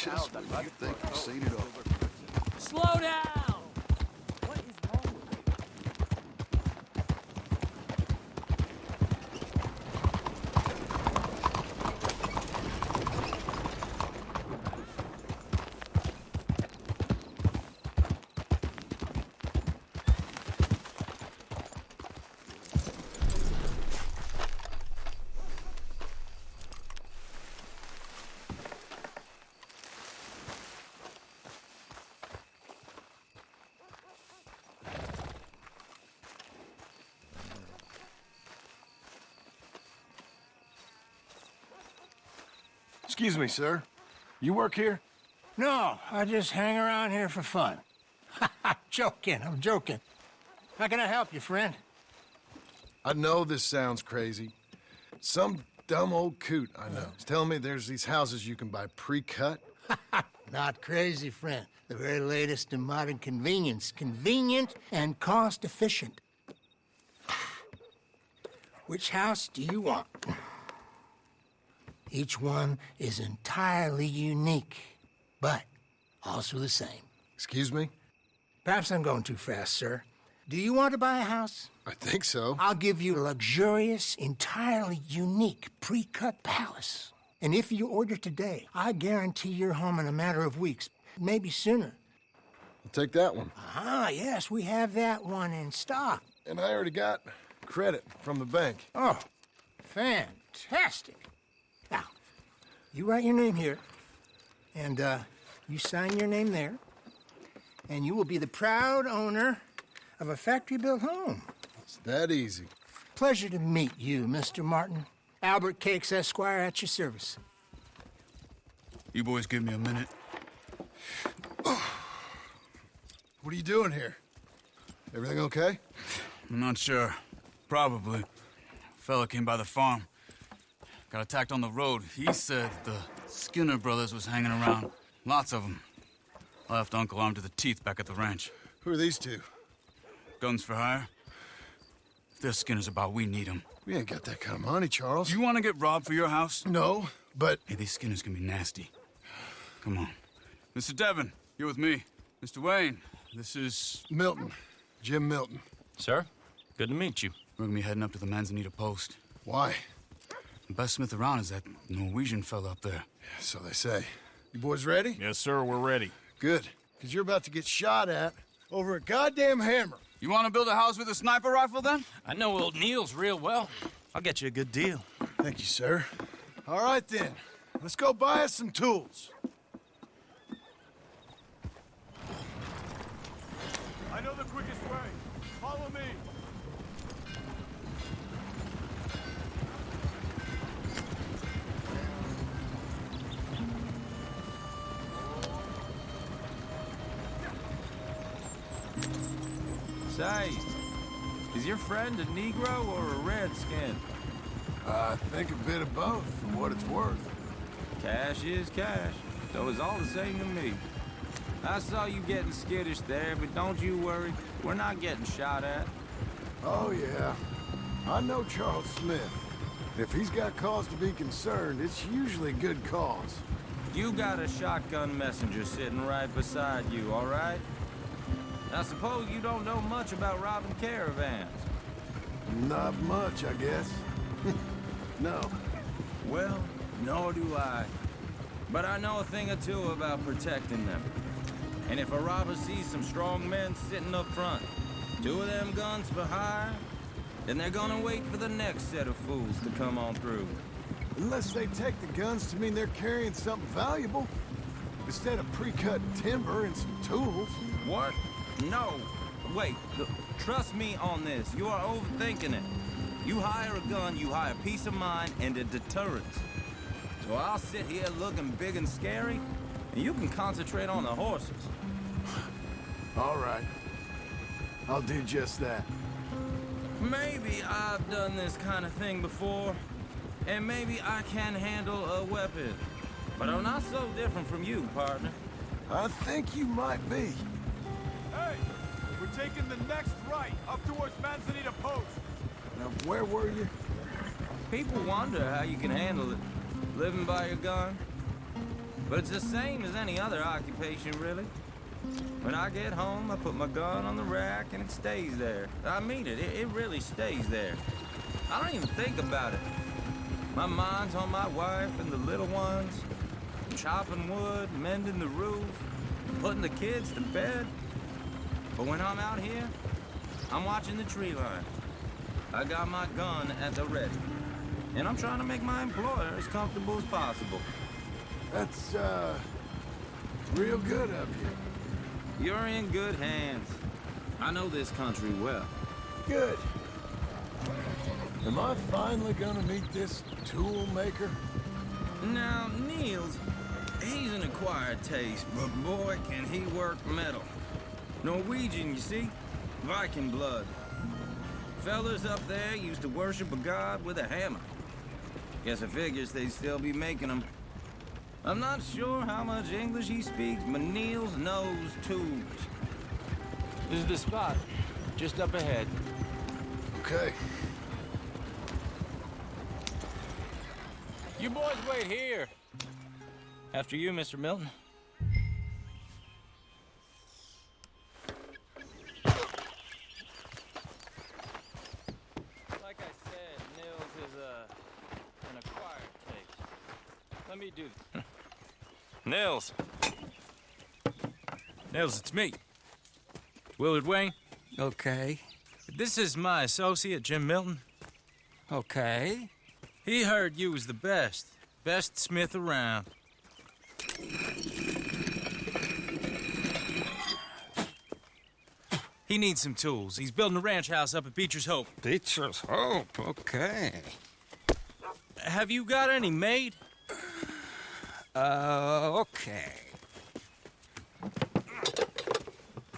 Just when you think you've seen it all. Slow down! What is wrong with you? Excuse me, sir. You work here? No, I just hang around here for fun. I'm joking. How can I help you, friend? I know this sounds crazy. Some dumb old coot I know is telling me there's these houses you can buy pre-cut. Not crazy, friend. The very latest in modern convenience. Convenient and cost-efficient. Which house do you want? Each one is entirely unique, but also the same. Excuse me? Perhaps I'm going too fast, sir. Do you want to buy a house? I think so. I'll give you a luxurious, entirely unique pre-cut palace. And if you order today, I guarantee you're home in a matter of weeks, maybe sooner. I'll take that one. Ah, yes, we have that one in stock. And I already got credit from the bank. Oh, fantastic. Now, you write your name here, and you sign your name there, and you will be the proud owner of a factory-built home. It's that easy. Pleasure to meet you, Mr. Martin. Albert Cakes, Esquire, at your service. You boys give me a minute. What are you doing here? Everything okay? I'm not sure. Probably. Fella came by the farm. Got attacked on the road. He said the Skinner brothers was hanging around. Lots of them. Left Uncle armed to the teeth back at the ranch. Who are these two? Guns for hire. If there's Skinners about, we need them. We ain't got that kind of money, Charles. Do you want to get robbed for your house? No, but... Hey, these Skinners can be nasty. Come on. Mr. Devon, you're with me. Mr. Wayne, this is... Milton. Jim Milton. Sir, good to meet you. We're gonna be heading up to the Manzanita post. Why? The best smith around is that Norwegian fella up there. So they say. You boys ready? Yes, sir, we're ready. Good. Because you're about to get shot at over a goddamn hammer. You want to build a house with a sniper rifle, then? I know old Neil's real well. I'll get you a good deal. Thank you, sir. All right, then. Let's go buy us some tools. I know the quickest way. Follow me. Say, is your friend a Negro or a Redskin? I think a bit of both, for what it's worth. Cash is cash, so it's all the same to me. I saw you getting skittish there, but don't you worry. We're not getting shot at. Oh, yeah. I know Charles Smith. If he's got cause to be concerned, it's usually good cause. You got a shotgun messenger sitting right beside you, all right? I suppose you don't know much about robbing caravans. Not much, I guess. No. Well, nor do I. But I know a thing or two about protecting them. And if a robber sees some strong men sitting up front, 2 of them guns for hire, then they're gonna wait for the next set of fools to come on through. Unless they take the guns to mean they're carrying something valuable. Instead of pre-cut timber and some tools. What? No. Wait, trust me on this. You are overthinking it. You hire a gun, you hire peace of mind and a deterrence. So I'll sit here looking big and scary, and you can concentrate on the horses. All right. I'll do just that. Maybe I've done this kind of thing before, and maybe I can handle a weapon. But I'm not so different from you, partner. I think you might be. Hey, we're taking the next right up towards Manzanita Post. Now, where were you? People wonder how you can handle it, living by your gun. But it's the same as any other occupation, really. When I get home, I put my gun on the rack and it stays there. I mean it, it really stays there. I don't even think about it. My mind's on my wife and the little ones. I'm chopping wood, mending the roof, putting the kids to bed. But when I'm out here, I'm watching the tree line. I got my gun at the ready. And I'm trying to make my employer as comfortable as possible. That's, real good of you. You're in good hands. I know this country well. Good. Am I finally gonna meet this tool maker? Now, Niels, he's an acquired taste, but boy, can he work metal. Norwegian, you see? Viking blood. Fellas up there used to worship a god with a hammer. Guess I figures they'd still be making them. I'm not sure how much English he speaks, but Niels knows tools. This is the spot. Just up ahead. Okay. You boys wait here. After you, Mr. Milton. Like I said, Nils is an acquired taste. Let me do this. Nils. Nils, it's me. Willard Wayne. Okay. This is my associate, Jim Milton. Okay. He heard you was the best. Best smith around. He needs some tools. He's building a ranch house up at Beecher's Hope. Beecher's Hope, okay. Have you got any made? Okay.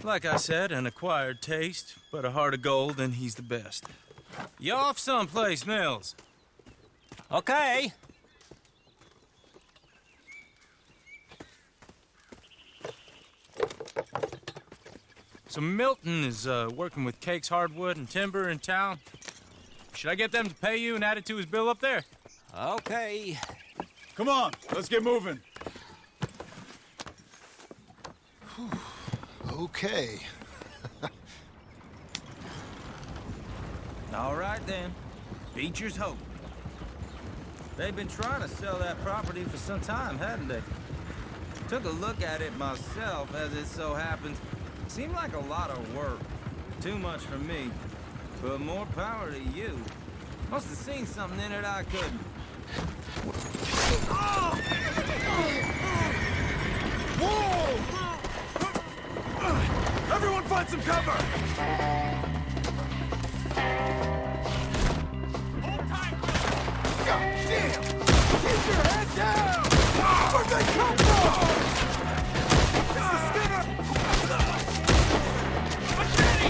Like I said, an acquired taste, but a heart of gold, and he's the best. You off someplace, Nils? Okay. So Milton is working with Cakes Hardwood and Timber in town. Should I get them to pay you and add it to his bill up there? Okay. Come on, let's get moving. Okay. All right, then. Beecher's Hope. They've been trying to sell that property for some time, hadn't they? Took a look at it myself, as it so happens. Seemed like a lot of work. Too much for me. But more power to you. Must have seen something in it I couldn't. Whoa! Everyone find some cover! Hold tight! God damn! Keep your head down! Where'd they come from? It's the Skinner! Machete!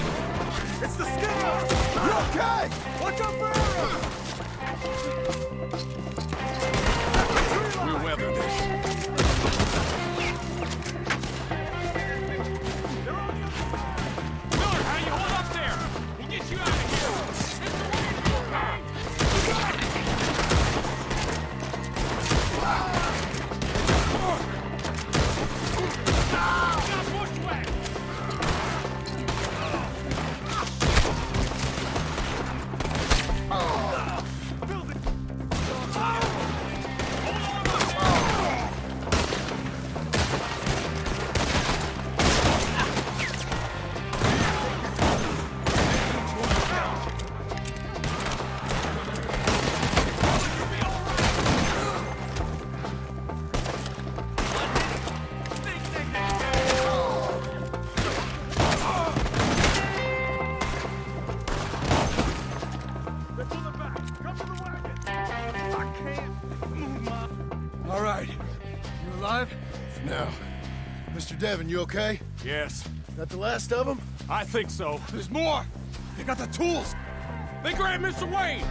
It's the Skinner! You okay? Watch out for arrows! We'll weather this. Miller, how you hold up there? We'll get you out of here. Mr. Wayne, you okay? Got bushwhacked. Build it. All right. You alive? No. Mr. Devon, you okay? Yes, That the last of them? I think so. There's more! They got the tools! They grabbed Mr. Wayne!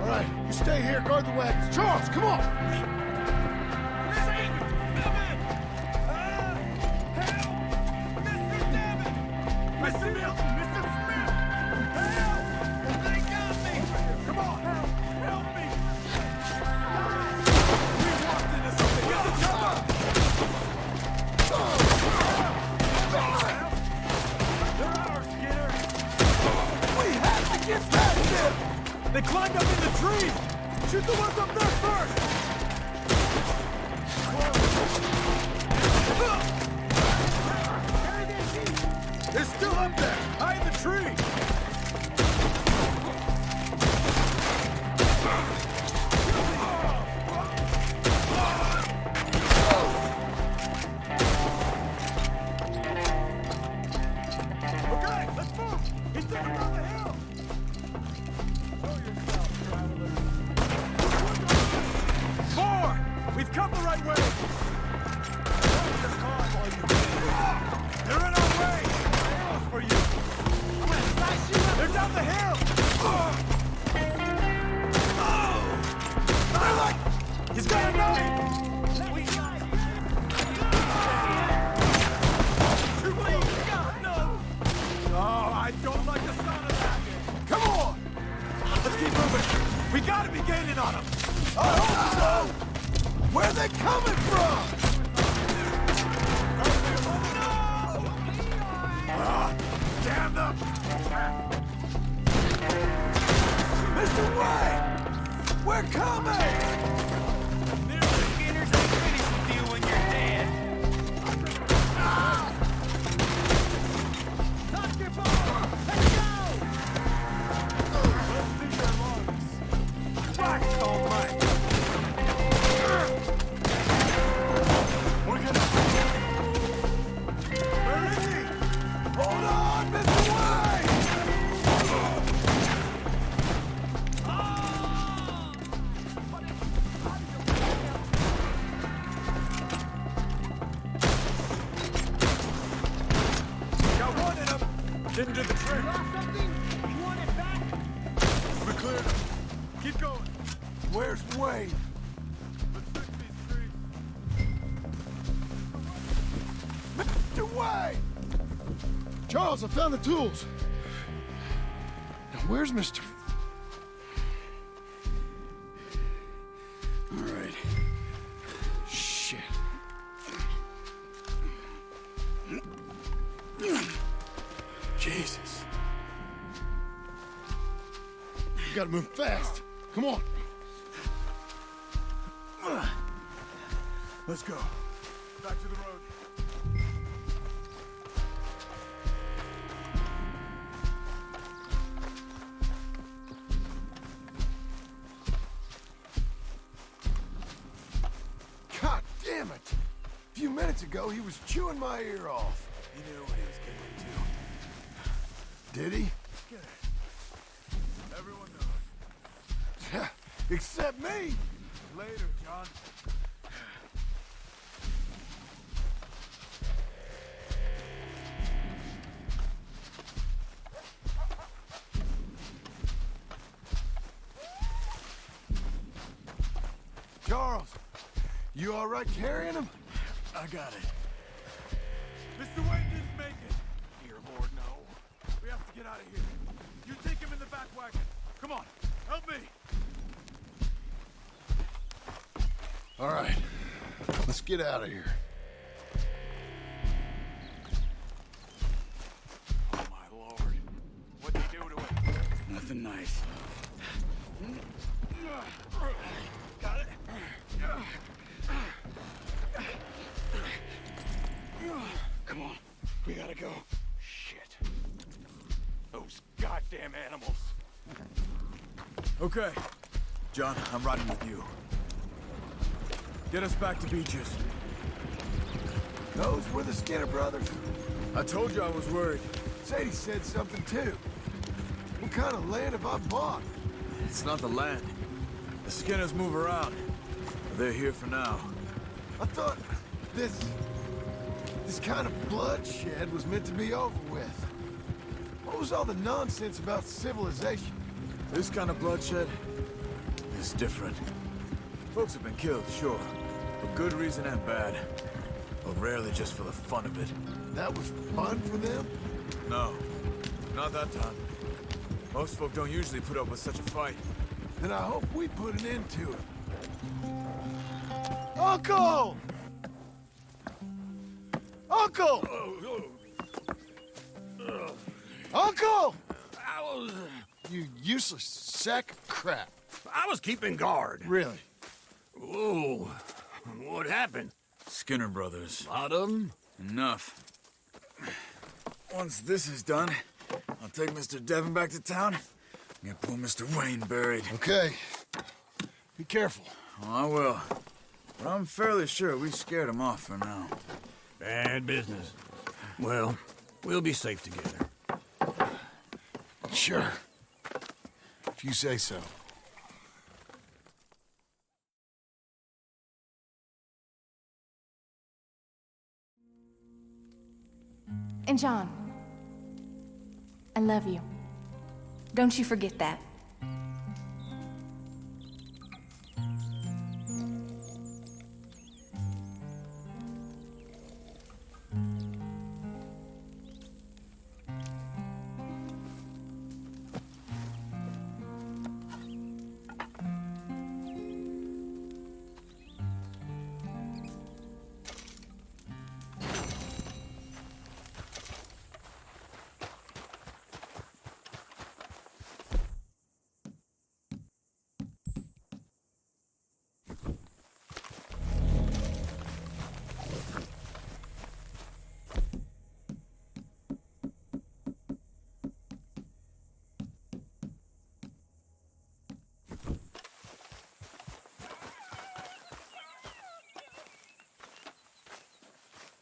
All right, you stay here, guard the wagons. Charles, come on! Mr. Milton! Mr. Smith! Help! They got me! Come on! Help! Help me! We walked into something! Get the cover! Shoot the ones up there first! They're still up there! High in the tree! Okay, let's move! He's taking around the hill! Show yourself, traveler. More! We've come the right way! They're in our way! Arrows for you! I'm gonna slice you up! They're down the hill! They're like... He's got a knife! Oh, I don't like the sound of that! Come on! Let's keep moving! We gotta be gaining on them! I hope so! Where are they coming from? Damn them! Mr. White! We're coming! Middle beginners ain't finished with you when you're dead. Knock your ball! Let's go! Let's see your lungs. Wax all right. We're gonna... Where is he? Hold on, Mr. White! Got one in him! Didn't do the trick! You lost something? You want it back? We cleared him. Keep going. Where's Wade? Let's fix these trees. Mr. Wade! Charles, I found the tools. Now, where's Mr. All right. Shit. Jesus. You gotta move fast. Come on. Let's go. Back to the road. God damn it. A few minutes ago, he was chewing my ear off. He knew what he was getting into. Did he? Everyone knows. Except me. Later, John. Charles, you all right carrying him? I got it. Mr. Wayne didn't make it. Dear Lord, no. We have to get out of here. You take him in the back wagon. Come on, help me. All right, let's get out of here. Oh, my Lord. What'd they do to him? Nothing nice. Got it? Come on. We gotta go. Shit. Those goddamn animals. Okay. John, I'm riding with you. Get us back to Beaches. Those were the Skinner brothers. I told you I was worried. Sadie said something too. What kind of land have I bought? It's not the land. The Skinners move around. They're here for now. I thought this kind of bloodshed was meant to be over with. What was all the nonsense about civilization? This kind of bloodshed is different. Folks have been killed, sure. For good reason and bad. But rarely just for the fun of it. That was fun for them? No. Not that time. Most folk don't usually put up with such a fight. Then I hope we put an end to it. Uncle! Uncle! Uncle! You useless sack of crap. I was keeping guard. Really? Whoa. What happened? Skinner brothers. Lot of them? Enough. Once this is done, I'll take Mr. Devon back to town and get poor Mr. Wayne buried. Okay. Be careful. Oh, I will. But I'm fairly sure we scared him off for now. Bad business. Well, we'll be safe together. Sure. If you say so. And John, I love you. Don't you forget that.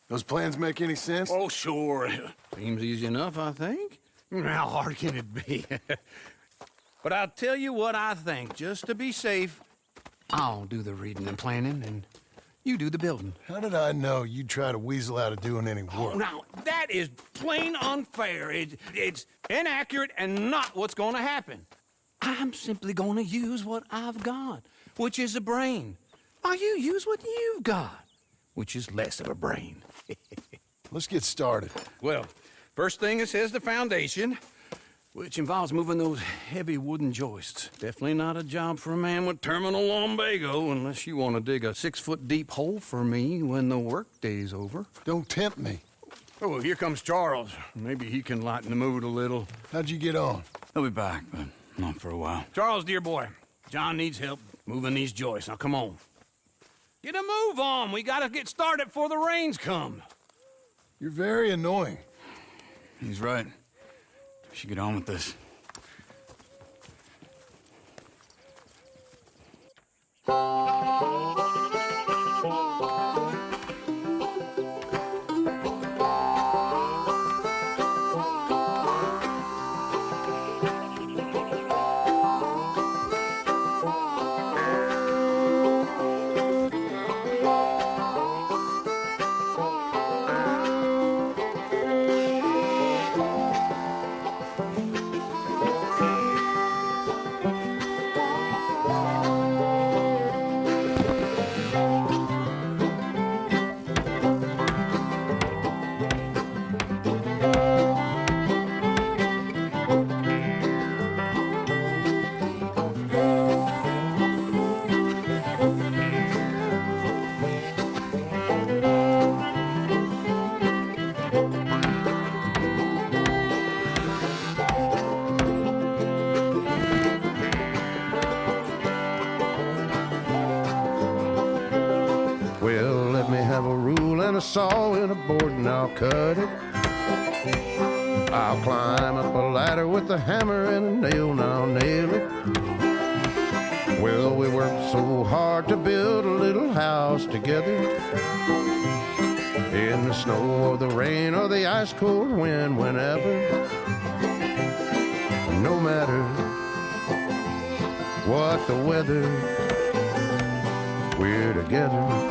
Those plans make any sense? Oh, sure. Seems easy enough, I think. How hard can it be? But I'll tell you what I think. Just to be safe, I'll do the reading and planning, and you do the building. How did I know you'd try to weasel out of doing any Oh, work? now, that is plain unfair. It's inaccurate and not what's going to happen. I'm simply going to use what I've got, which is a brain. While you use what you've got, which is less of a brain. Let's get started. Well, first thing it says the foundation, which involves moving those heavy wooden joists. Definitely not a job for a man with terminal lumbago, unless you want to dig a 6-foot deep hole for me when the workday's over. Don't tempt me. Oh, here comes Charles. Maybe he can lighten the mood a little. How'd you get on? He'll be back, but not for a while. Charles, dear boy, John needs help moving these joists. Now, come on. Get a move on. We gotta get started before the rains come. You're very annoying. He's right. We should get on with this. Well, let me have a rule and a saw and a board and I'll cut it. I'll climb up a ladder with a hammer and a nail and I'll nail it. Well, we worked so hard to build a little house together. In the snow or the rain or the ice cold wind, whenever. No matter what the weather, we're together.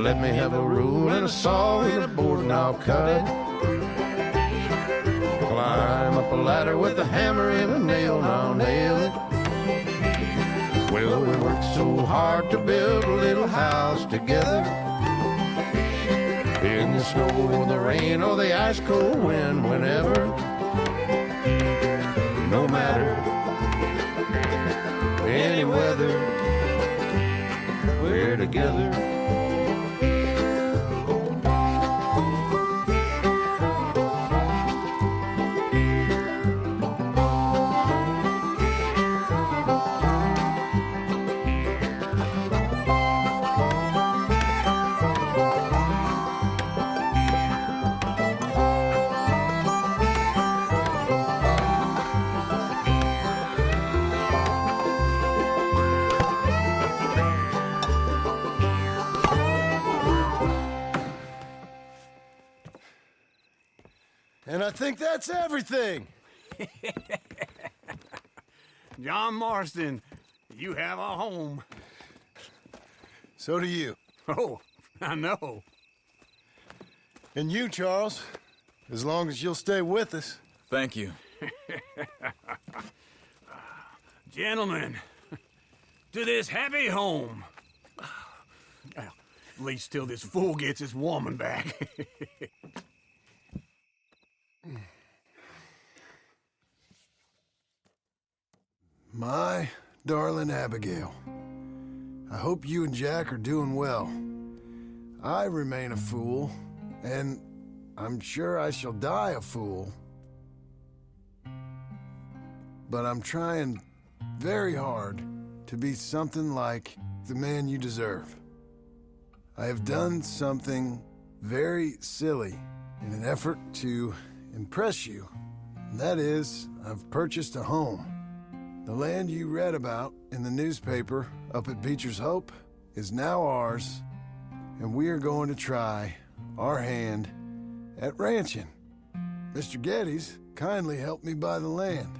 let me have a rule and a saw and a board and I'll cut it. Climb up a ladder with a hammer and a nail and I'll nail it. Well, we worked so hard to build a little house together. In the snow or the rain or the ice cold wind, whenever. No matter any weather, we're together. And I think that's everything. John Marston, you have a home. So do you. Oh, I know. And you, Charles, as long as you'll stay with us. Thank you. Gentlemen, to this happy home. Well, at least till this fool gets his woman back. My darling Abigail, I hope you and Jack are doing well. I remain a fool, and I'm sure I shall die a fool. But I'm trying very hard to be something like the man you deserve. I have done something very silly in an effort to impress you. And that is, I've purchased a home. The land you read about in the newspaper up at Beecher's Hope is now ours, and we are going to try our hand at ranching. Mr. Geddes kindly helped me buy the land.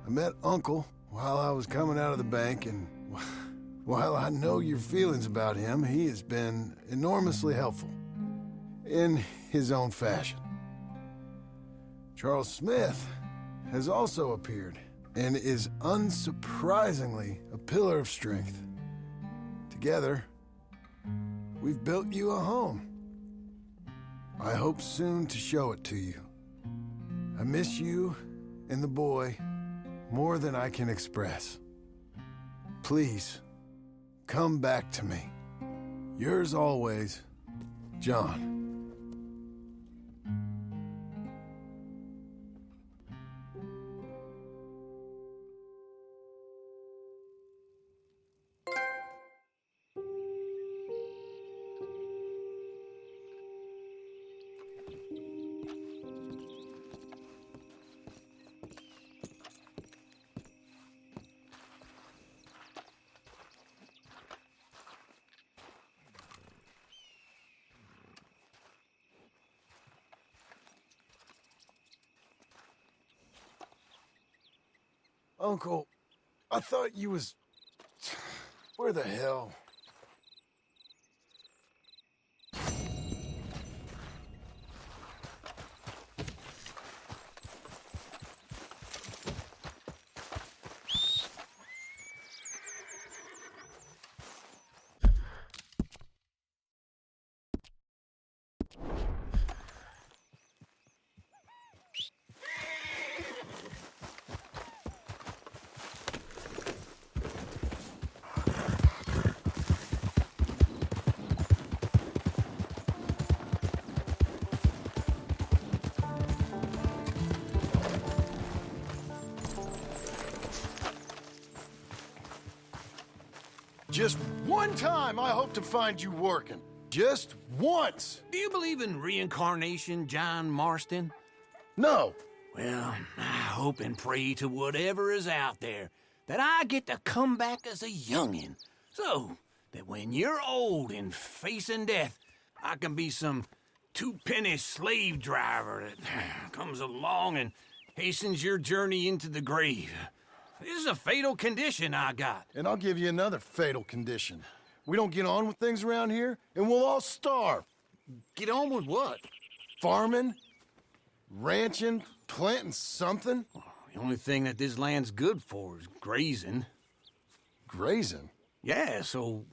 I met Uncle while I was coming out of the bank, and while I know your feelings about him, he has been enormously helpful in his own fashion. Charles Smith has also appeared and is unsurprisingly a pillar of strength. Together, we've built you a home. I hope soon to show it to you. I miss you and the boy more than I can express. Please, come back to me. Yours always, John. Uncle, I thought you was... Where the hell? Just one time I hope to find you working. Just once. Do you believe in reincarnation, John Marston? No. Well, I hope and pray to whatever is out there that I get to come back as a youngin', so that when you're old and facing death, I can be some two-penny slave driver that comes along and hastens your journey into the grave. This is a fatal condition I got. And I'll give you another fatal condition. We don't get on with things around here, and we'll all starve. Get on with what? Farming, ranching, planting something. The only thing that this land's good for is grazing. Grazing? Yeah, so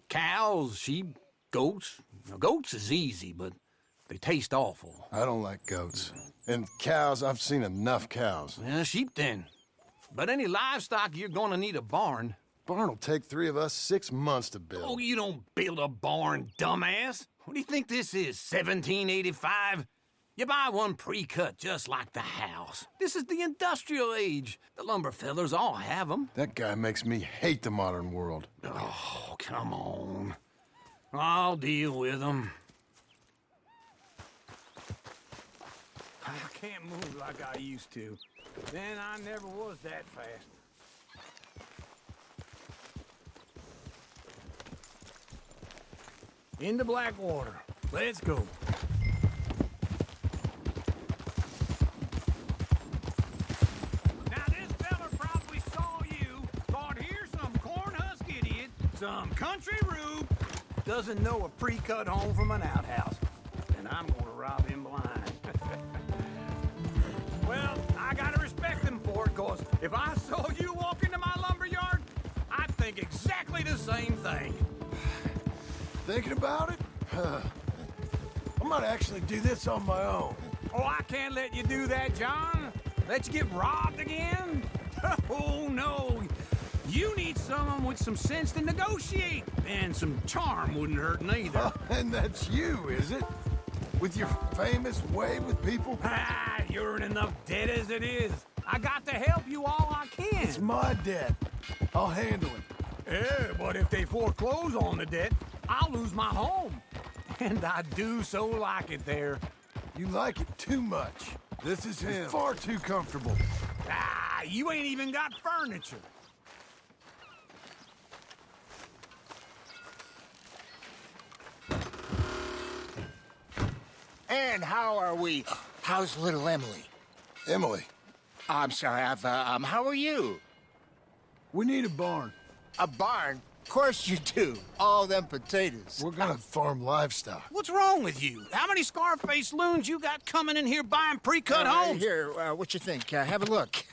cows, sheep, goats. Now, goats is easy, but they taste awful. I don't like goats. And cows, I've seen enough cows. Yeah, sheep then. But any livestock, you're gonna need a barn. Barn will take 3 of us 6 months to build. Oh, you don't build a barn, dumbass. What do you think this is, 1785? You buy one pre-cut just like the house. This is the industrial age. The lumber fellers all have them. That guy makes me hate the modern world. Oh, come on. I'll deal with them. I can't move like I used to. Then I never was that fast. Into Blackwater. Let's go. Now this fella probably saw you, thought here's some corn-husk idiot, some country rube, doesn't know a pre-cut home from an outhouse. And I'm gonna rob him blind. Well, I gotta respect him for it, cause if I saw you walk into my lumber yard, I'd think exactly the same thing. Thinking about it? I might actually do this on my own. Oh, I can't let you do that, John. Let you get robbed again? Oh, no. You need someone with some sense to negotiate. And some charm wouldn't hurt neither. And that's you, is it? With your famous way with people? Ah, you're in enough debt as it is. I got to help you all I can. It's my debt. I'll handle it. Yeah, but if they foreclose on the debt, I'll lose my home. And I do so like it there. You like it too much. This is him. It's far too comfortable. Ah, you ain't even got furniture. And how are we? How's little Emily? Emily, I'm sorry, how are you? we need a barn. A barn? Of course you do. All them potatoes. We're gonna farm livestock. What's wrong with you? How many Scarface loons you got coming in here buying pre-cut homes? Here, what you think? Have a look.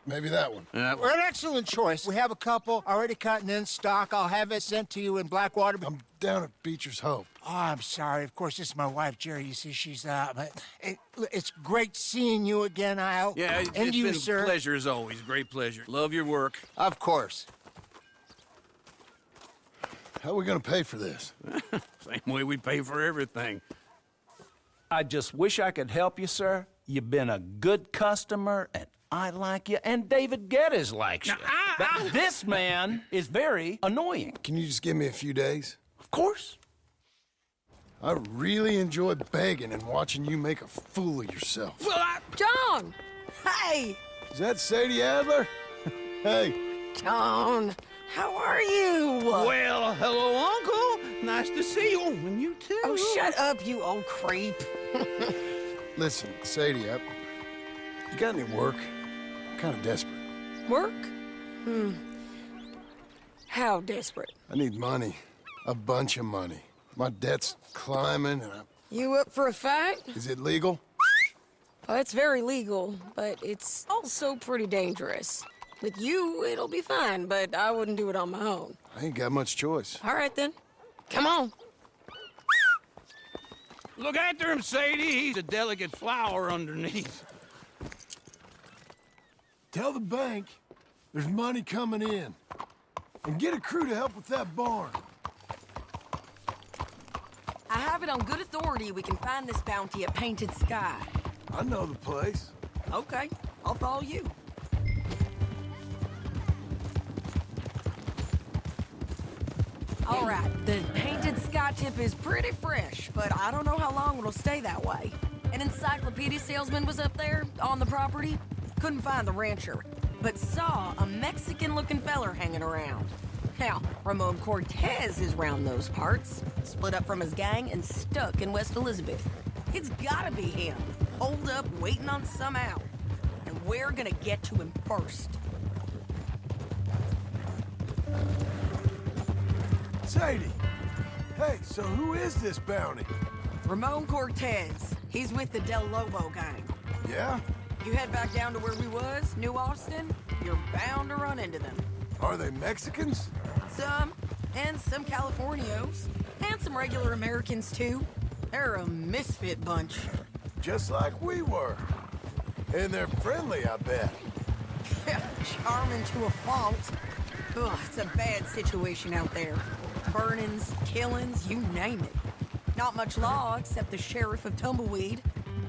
Maybe that one. We're an excellent choice. We have a couple already cut and in stock. I'll have it sent to you in Blackwater. I'm down at Beecher's Hope. Oh, I'm sorry. Of course, this is my wife, Jerry. You see, she's it's great seeing you again, Al. Yeah, it's and you, been sir. a pleasure as always. Great pleasure. Love your work. Of course. How are we gonna pay for this? Same way we pay for everything. I just wish I could help you, sir. You've been a good customer, and I like you, and David Geddes likes you. But this man is very annoying. Can you just give me a few days? Of course. I really enjoy begging and watching you make a fool of yourself. John! Hey! Is that Sadie Adler? Hey. John, how are you? Well, hello, Uncle. Nice to see you. And you too. Oh, shut up, you old creep. Listen, Sadie, you got any work? I'm kind of desperate. Work? How desperate? I need money. A bunch of money. My debt's climbing, and You up for a fight? Is it legal? Oh, it's very legal, but it's also pretty dangerous. With you, it'll be fine, but I wouldn't do it on my own. I ain't got much choice. All right, then. Come on. Look after him, Sadie. He's a delicate flower underneath. Tell the bank there's money coming in. And get a crew to help with that barn. I have it on good authority we can find this bounty at Painted Sky. I know the place. Okay, I'll follow you. All right, the Painted Sky tip is pretty fresh, but I don't know how long it'll stay that way. An encyclopedia salesman was up there on the property. Couldn't find the rancher, but saw a Mexican-looking feller hanging around. Now, Ramon Cortez is round those parts, split up from his gang and stuck in West Elizabeth. It's gotta be him, holed up waiting on some out. And we're gonna get to him first. Sadie! Hey, so who is this bounty? Ramon Cortez. He's with the Del Lobo gang. Yeah? You head back down to where we was, New Austin, you're bound to run into them. Are they Mexicans? Some, and some Californios, and some regular Americans too. They're a misfit bunch. Just like we were. And they're friendly, I bet. Charming to a fault. Ugh, it's a bad situation out there. Burnings, killings, you name it. Not much law except the sheriff of Tumbleweed.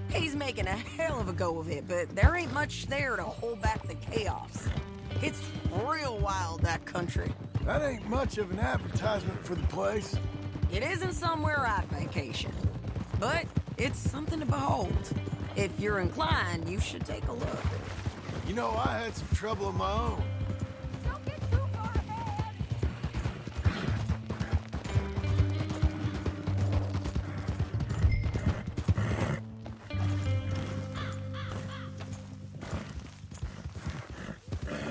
He's making a hell of a go of it, but there ain't much there to hold back the chaos. It's real wild, that country. That ain't much of an advertisement for the place. It isn't somewhere I'd vacation, but it's something to behold. If you're inclined, you should take a look. You know, I had some trouble of my own. Don't get too far ahead.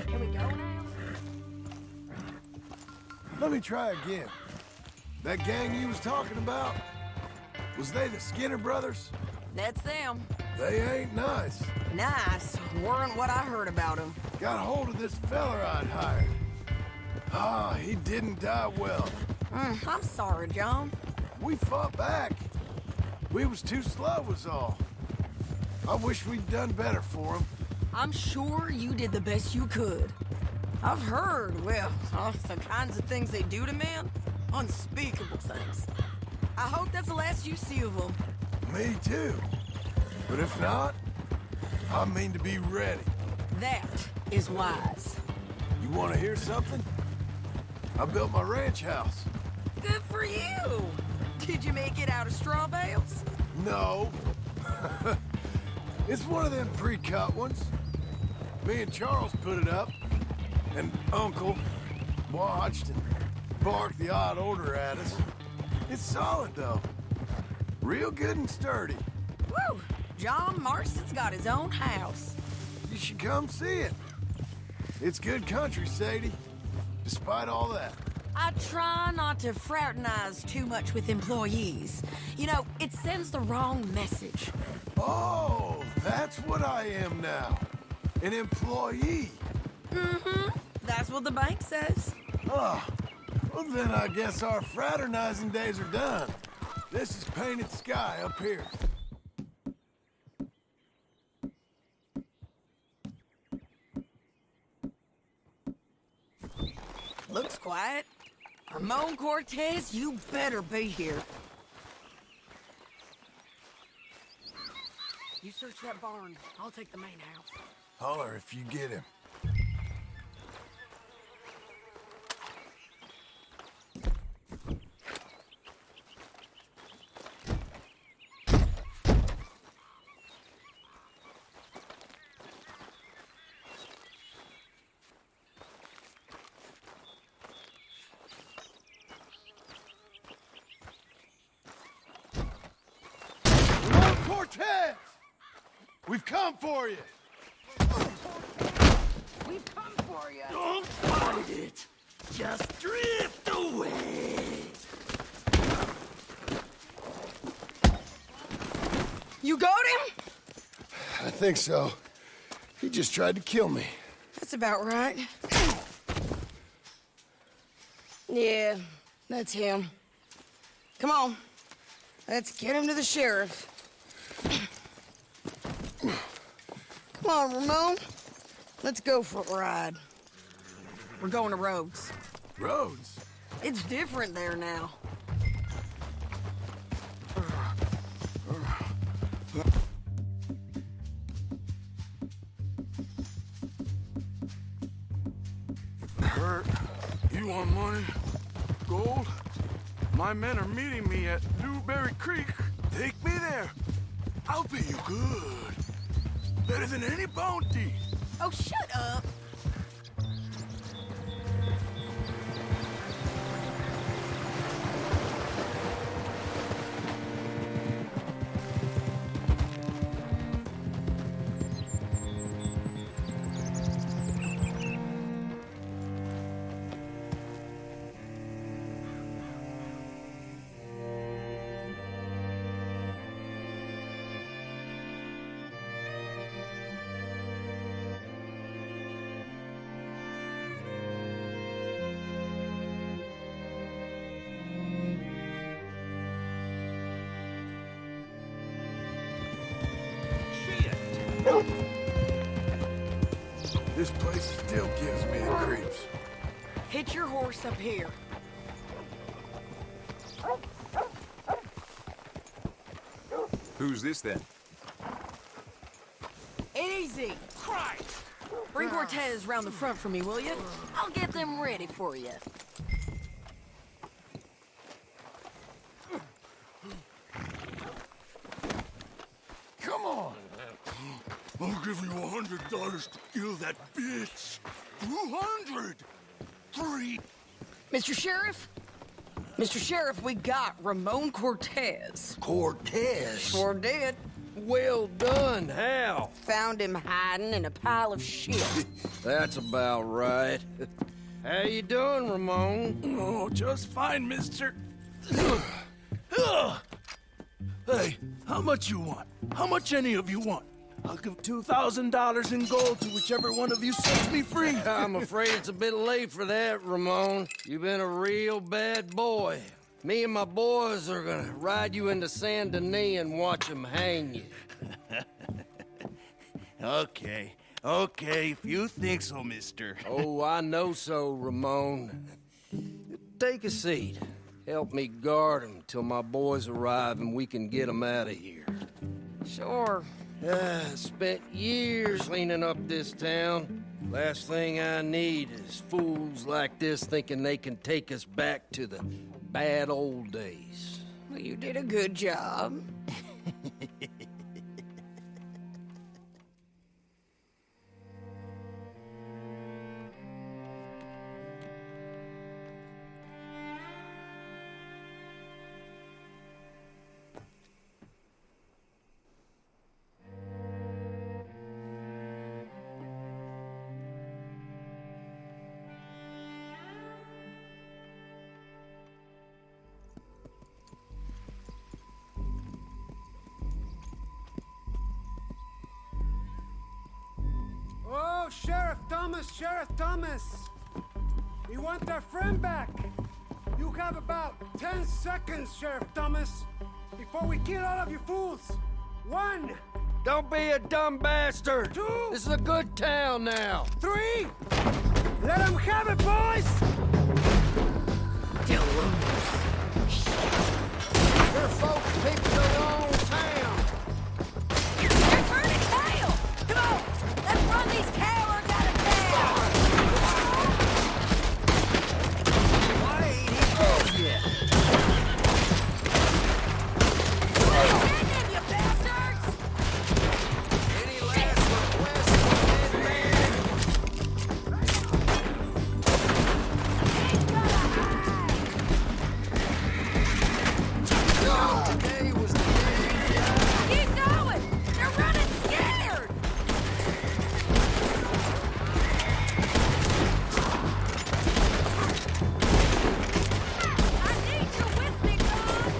Can we go now? Let me try again. That gang you was talking about, was they the Skinner brothers? That's them. They ain't nice. Nice. Weren't what I heard about them. Got hold of this feller I'd hired. Ah, he didn't die well. I'm sorry, John. We fought back. We was too slow was all. I wish we'd done better for him. I'm sure you did the best you could. I've heard, well, the kinds of things they do to men. Unspeakable things. I hope that's the last you see of them. Me too. But if not, I mean to be ready. That is wise. You want to hear something? I built my ranch house. Good for you. Did you make it out of straw bales? No. It's one of them pre-cut ones. Me and Charles put it up, and Uncle watched and barked the odd order at us. It's solid, though. Real good and sturdy. Woo! John Marston's got his own house. You should come see it. It's good country, Sadie. Despite all that. I try not to fraternize too much with employees. You know, it sends the wrong message. Oh, that's what I am now. An employee. Mm-hmm. That's what the bank says. Ah, well then I guess our fraternizing days are done. This is painted sky up here. Looks quiet. Ramon Cortez, you better be here. You search that barn. I'll take the main house. Holler if you get him. Cortez! We've come for you! We've come for you! Don't fight it! Just drift away! You got him? I think so. He just tried to kill me. That's about right. Yeah, that's him. Come on. Let's get him to the sheriff. Come on, Ramon. Let's go for a ride. We're going to Rhodes. Rhodes? It's different there now. Hurt. You want money? Gold? My men are meeting me at Newberry Creek. Take me there. I'll pay you good. Better than any bounty. Oh, shut up. This place still gives me the creeps. Hitch your horse up here. Who's this then? Easy. Christ! Bring Cortez round the front for me, will you? I'll get them ready for you. Come on! I'll give you $100 to kill that bitch. 200! 3! Mr. Sheriff? Mr. Sheriff, we got Ramon Cortez. Cortez? Sure did. Well done, Hal. Found him hiding in a pile of shit. That's about right. How you doing, Ramon? Oh, just fine, mister. Hey, how much you want? How much any of you want? I'll give $2,000 in gold to whichever one of you sets me free. I'm afraid it's a bit late for that, Ramon. You've been a real bad boy. Me and my boys are gonna ride you into Saint Denis and watch them hang you. Okay, if you think so, mister. Oh, I know so, Ramon. Take a seat. Help me guard them till my boys arrive and we can get them out of here. Sure. Spent years cleaning up this town. Last thing I need is fools like this thinking they can take us back to the bad old days. Well, you did a good job. Oh, Sheriff Thomas! We want our friend back! You have about 10 seconds, Sheriff Thomas, before we kill all of you fools! 1! Don't be a dumb bastard! 2! This is a good town now! 3! Let them have it, boys! Your folks picked the wrong town! They're turning tail! Come on! Let's run these cowards out of town! Why ain't he dead yet? Send them, you bastards! Any last requests from that man? Today was the day. Keep going! They're running scared! I need you with me, Don!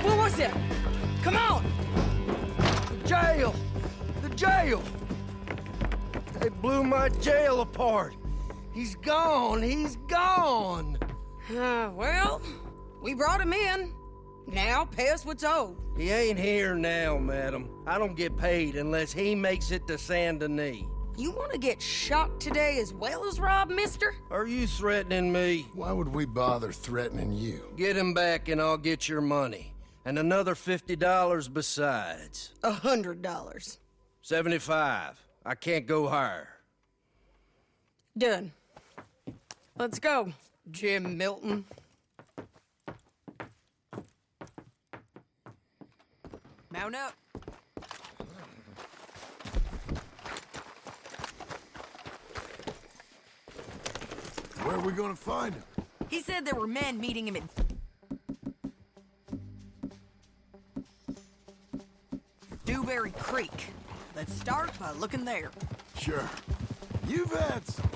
What was it? Come on! Jail! The jail! They blew my jail apart. He's gone! He's gone! Well, we brought him in. Now pay us what's owed. He ain't here now, madam. I don't get paid unless he makes it to Saint Denis. You want to get shot today as well as Rob, mister? Are you threatening me? Why would we bother threatening you? Get him back and I'll get your money. And another $50 besides. $100. 75. I can't go higher. Done. Let's go, Jim Milton. Mount up. Where are we gonna find him? He said there were men meeting him at Dewberry Creek. Let's start by looking there. Sure. You've had some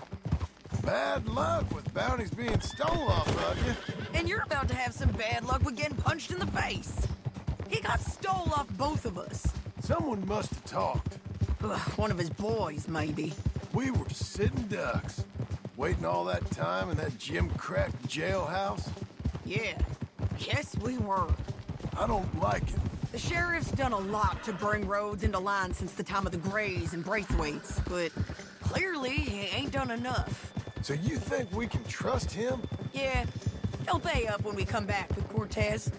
bad luck with bounties being stole off of you. And you're about to have some bad luck with getting punched in the face. He got stole off both of us. Someone must have talked. Ugh, one of his boys, maybe. We were sitting ducks, waiting all that time in that gim-crack jailhouse. Yeah, yes we were. I don't like it. The sheriff's done a lot to bring roads into line since the time of the Greys and Braithwaites, but clearly he ain't done enough. So you think we can trust him? Yeah, he'll pay up when we come back with Cortez.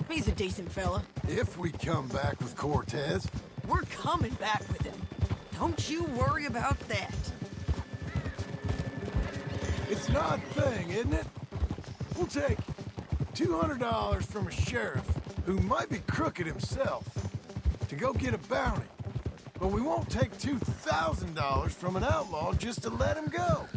He's a decent fella. If we come back with Cortez. We're coming back with him. Don't you worry about that. It's an odd thing, isn't it? We'll take $200 from a sheriff who might be crooked himself to go get a bounty. But we won't take $2,000 from an outlaw just to let him go.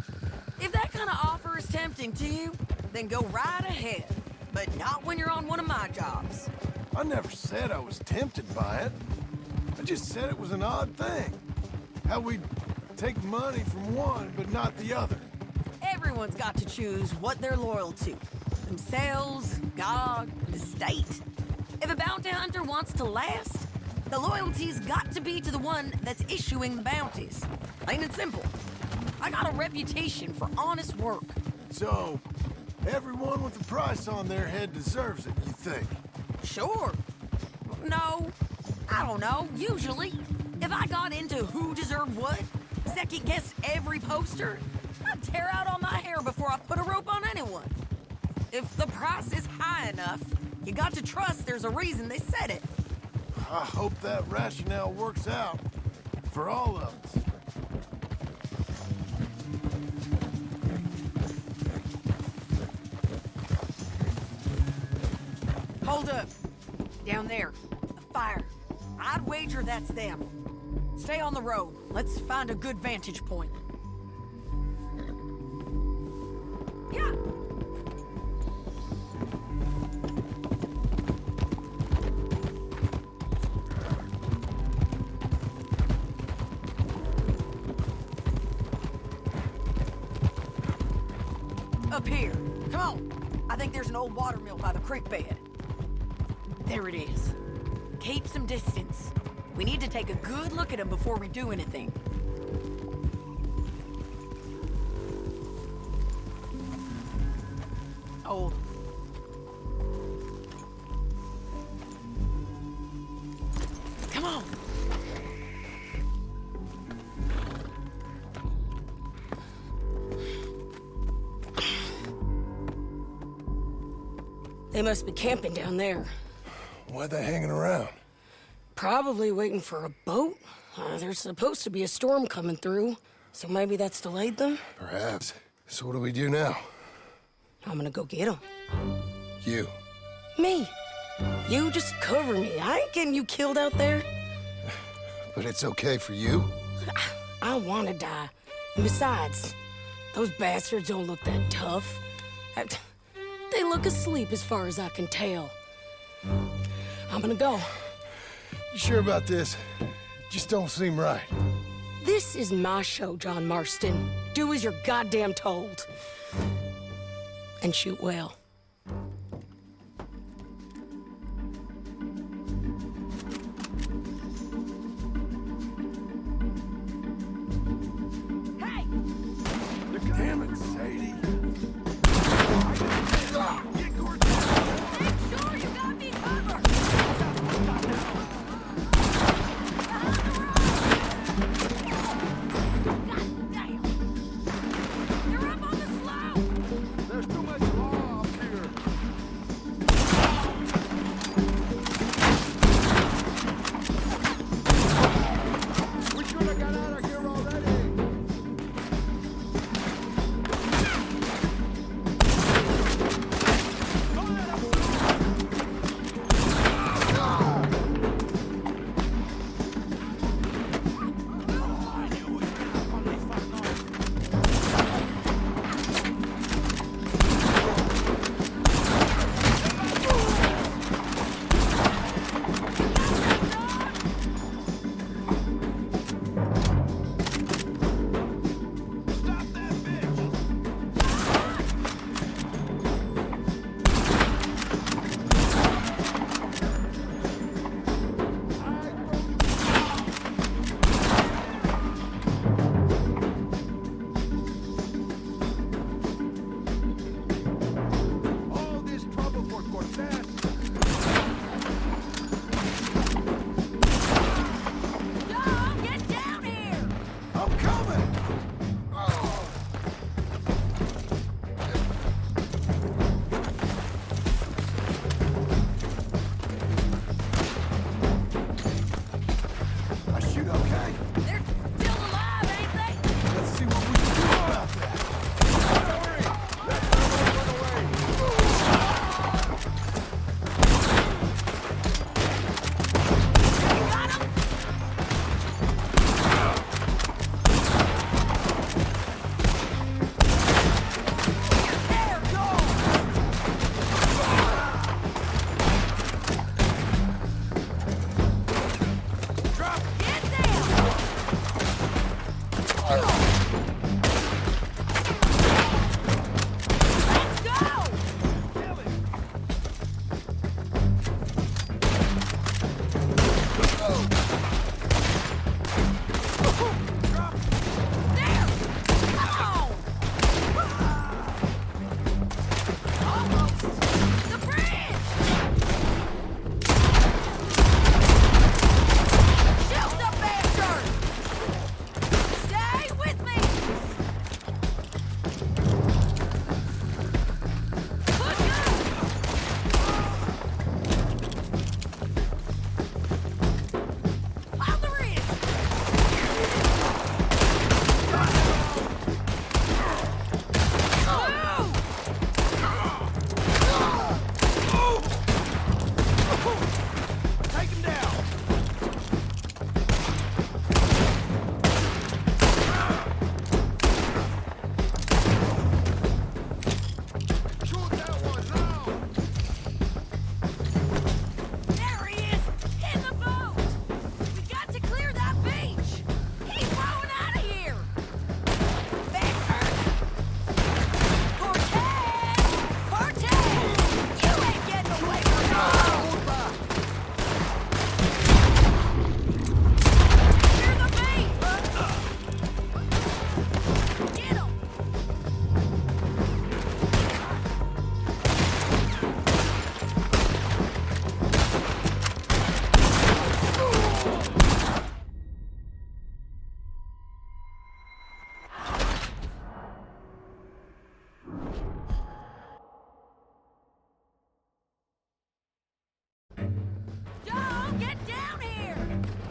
If that kind of offer is tempting to you, then go right ahead. But not when you're on one of my jobs. I never said I was tempted by it. I just said it was an odd thing. How we'd take money from one, but not the other. Everyone's got to choose what they're loyal to. Themselves, God, the state. If a bounty hunter wants to last, the loyalty's got to be to the one that's issuing the bounties. Plain and simple. I got a reputation for honest work. So, everyone with a price on their head deserves it, you think? Sure. No, I don't know, usually. If I got into who deserved what, second-guessed every poster, I'd tear out all my hair before I put a rope on anyone. If the price is high enough, you got to trust there's a reason they said it. I hope that rationale works out for all of us. Hold up. Down there. A fire. I'd wager that's them. Stay on the road. Let's find a good vantage point. Yeah! Up here. Come on. I think there's an old water mill by the creek bed. There it is. Keep some distance. We need to take a good look at him before we do anything. Oh. Come on. They must be camping down there. Why are they hanging around? Probably waiting for a boat. There's supposed to be a storm coming through, so maybe that's delayed them? Perhaps. So what do we do now? I'm gonna go get them. You. Me. You just cover me. I ain't getting you killed out there. But it's okay for you? I wanna die. And besides, those bastards don't look that tough. They look asleep as far as I can tell. I'm gonna go. You sure about this? Just don't seem right. This is my show, John Marston. Do as you're goddamn told. And shoot well. Hey! Damn it, Sadie. Make sure you got me covered! You're up on the slope! There's too much law.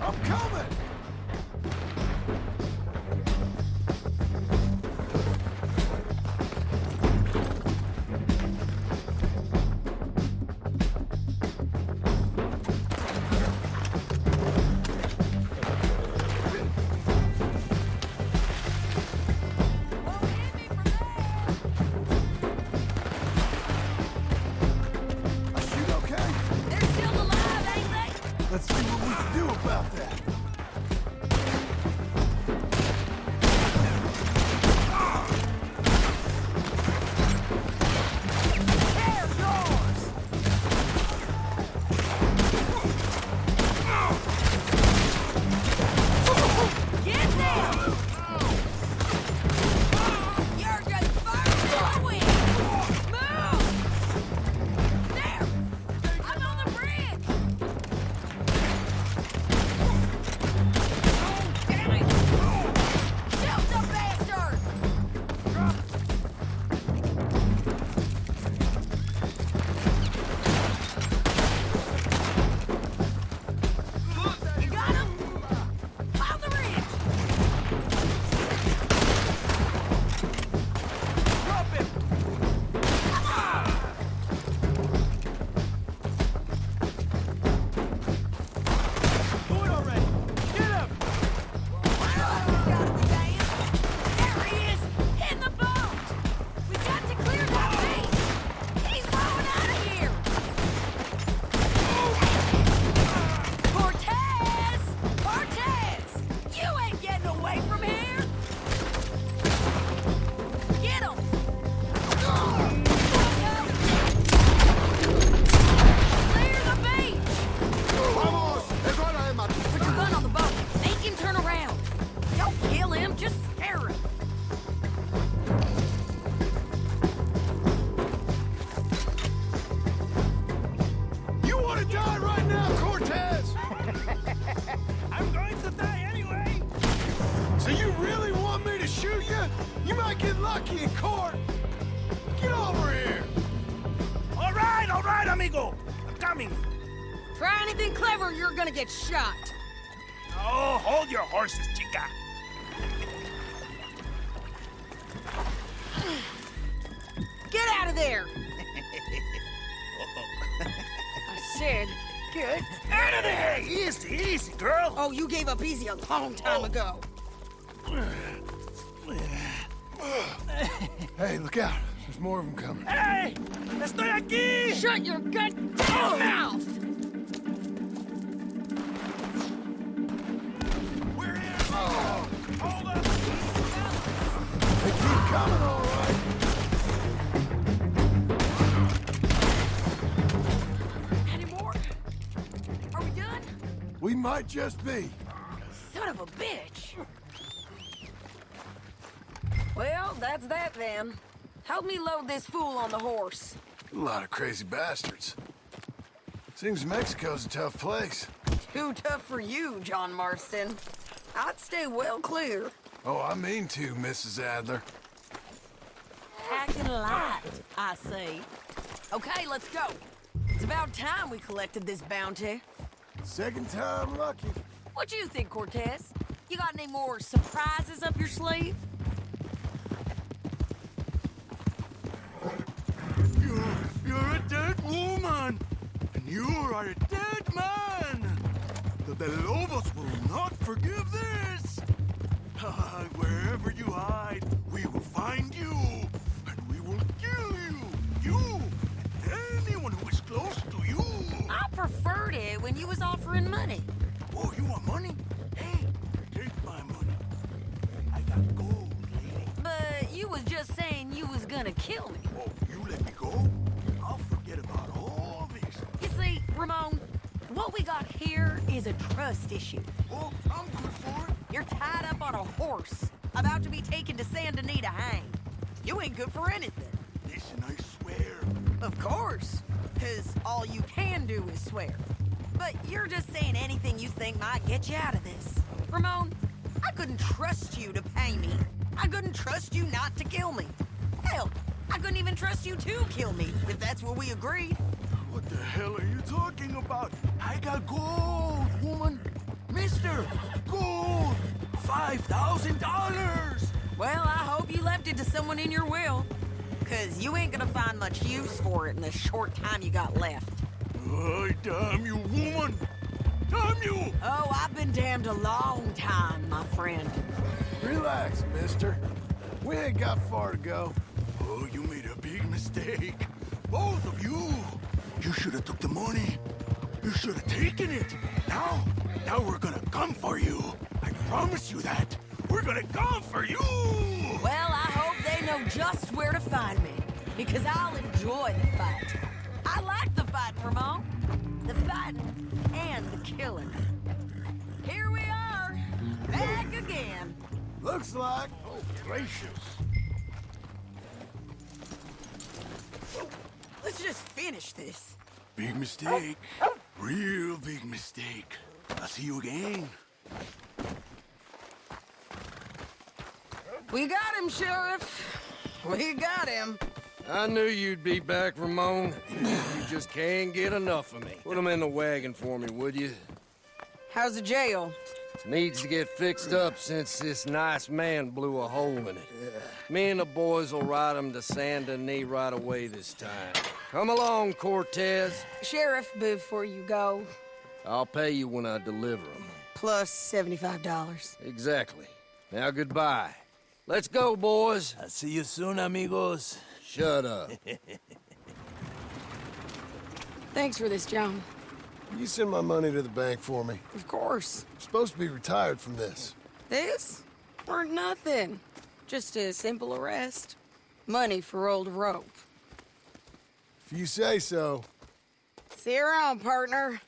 I'm coming! Let's see what we can do about that. You might get lucky in court. Get over here. All right, amigo. I'm coming. Try anything clever, you're gonna get shot. Oh, hold your horses, chica. Get out of there. I said, get out of there. Easy, easy, girl. Oh, you gave up easy a long time ago. Hey, look out. There's more of them coming. Hey! Estoy aquí! Shut your goddamn mouth! We're in! Oh, hold up! They keep coming, all right. Any more? Are we done? We might just be. Son of a bitch! Well, that's that then. Help me load this fool on the horse. A lot of crazy bastards. Seems Mexico's a tough place. Too tough for you, John Marston. I'd stay well clear. Oh, I mean to, Mrs. Adler. Packing light, I say. Okay, let's go. It's about time we collected this bounty. Second time lucky. What you think, Cortez? You got any more surprises up your sleeve? You're a dead woman, and you are a dead man. The Lobos will not forgive this. Wherever you hide, we will find you, and we will kill you. You and anyone who is close to you. I preferred it when you was offering money. Oh, you want money? Hey, take my money. I got gold, lady. But you was just saying you was gonna kill me. Oh, you let me go? I'll forget about all this. You see, Ramon, what we got here is a trust issue. Oh, I'm good for it. You're tied up on a horse, about to be taken to Santa Anita hang. You ain't good for anything. Listen, I swear. Of course, because all you can do is swear. But you're just saying anything you think might get you out of this. Ramon, I couldn't trust you to pay me. I couldn't trust you not to kill me. Hell, I couldn't even trust you to kill me, if that's what we agreed. What the hell are you talking about? I got gold, woman. Me, mister! Gold! $5,000! Well, I hope you left it to someone in your will. Cause you ain't gonna find much use for it in the short time you got left. Ay, damn you, woman! Damn you! Oh, I've been damned a long time, my friend. Relax, mister. We ain't got far to go. Oh, you made a big mistake. Both of you. You should have took the money. You should have taken it. Now we're gonna come for you. I promise you that. We're gonna come for you! Well, I hope they know just where to find me. Because I'll enjoy the fight. I like the fighting, Ramon. The fighting and the killing. Here we are, back again. Looks like... Oh, gracious. Let's just finish this. Big mistake. Real big mistake. I'll see you again. We got him, Sheriff. We got him. I knew you'd be back, Ramon. You just can't get enough of me. Put him in the wagon for me, would you? How's the jail? Needs to get fixed up since this nice man blew a hole in it. Me and the boys will ride him to Saint Denis right away this time. Come along, Cortez. Sheriff, before you go, I'll pay you when I deliver him. plus $75. Exactly. Now, goodbye. Let's go, boys. I'll see you soon, amigos. Shut up. Thanks for this, John. You send my money to the bank for me. Of course. I'm supposed to be retired from this. This? Weren't nothing. Just a simple arrest. Money for old rope. If you say so. See you around, partner.